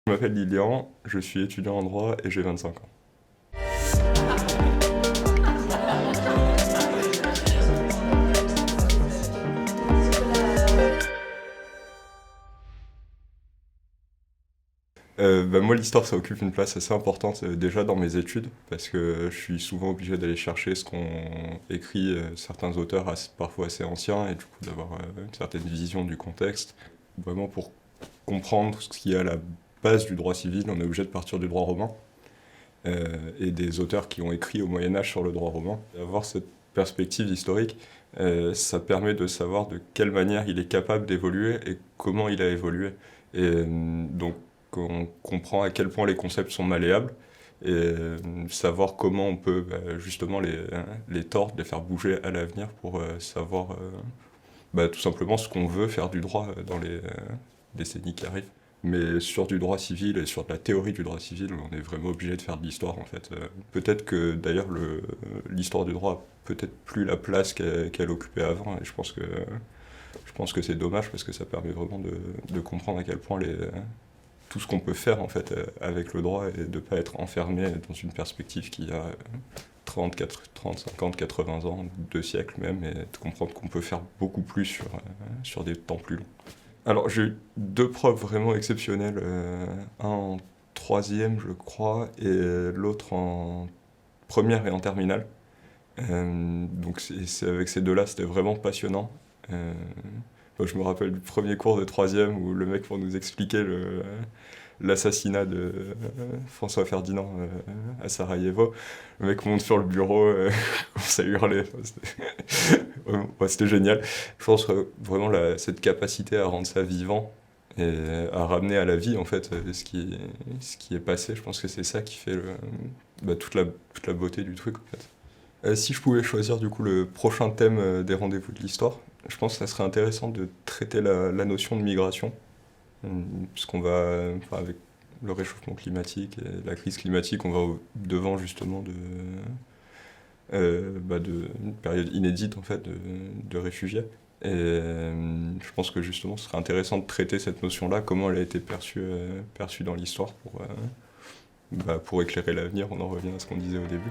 Je m'appelle Lilian, je suis étudiant en droit et j'ai 25 ans. Moi, l'histoire, ça occupe une place assez importante déjà dans mes études, parce que je suis souvent obligé d'aller chercher ce qu'ont écrit certains auteurs parfois assez anciens, et du coup d'avoir une certaine vision du contexte. Vraiment, pour comprendre ce qui est à la base du droit civil, on est obligé de partir du droit romain, et des auteurs qui ont écrit au Moyen-Âge sur le droit romain. Avoir cette perspective historique, ça permet de savoir de quelle manière il est capable d'évoluer et comment il a évolué. Donc, on comprend à quel point les concepts sont malléables et savoir comment on peut justement les tordre, les faire bouger à l'avenir pour savoir tout simplement ce qu'on veut faire du droit dans les décennies qui arrivent. Mais sur du droit civil et sur de la théorie du droit civil, on est vraiment obligé de faire de l'histoire en fait. Peut-être que d'ailleurs l'histoire du droit a peut-être plus la place qu'elle occupait avant et je pense que c'est dommage parce que ça permet vraiment de comprendre à quel point tout ce qu'on peut faire en fait avec le droit et de ne pas être enfermé dans une perspective qui a 30, 50, 80 ans, 2 siècles même, et de comprendre qu'on peut faire beaucoup plus sur des temps plus longs. Alors j'ai eu 2 profs vraiment exceptionnels, un en troisième je crois, et l'autre en première et en terminale. Donc avec ces deux-là, c'était vraiment passionnant. Moi, je me rappelle du premier cours de troisième où le mec, pour nous expliquer l'assassinat de François Ferdinand à Sarajevo, le mec monte sur le bureau, commence à hurler. Ouais, c'était génial. Je pense vraiment cette capacité à rendre ça vivant et à ramener à la vie en fait ce qui est passé, je pense que c'est ça qui fait toute la beauté du truc en fait. Si je pouvais choisir du coup le prochain thème des rendez-vous de l'histoire, je pense que ça serait intéressant de traiter la notion de migration, puisqu'on va, enfin, avec le réchauffement climatique et la crise climatique, on va devant justement d'une période inédite en fait de réfugiés. Et je pense que justement ce serait intéressant de traiter cette notion-là, comment elle a été perçue dans l'histoire pour éclairer l'avenir, on en revient à ce qu'on disait au début.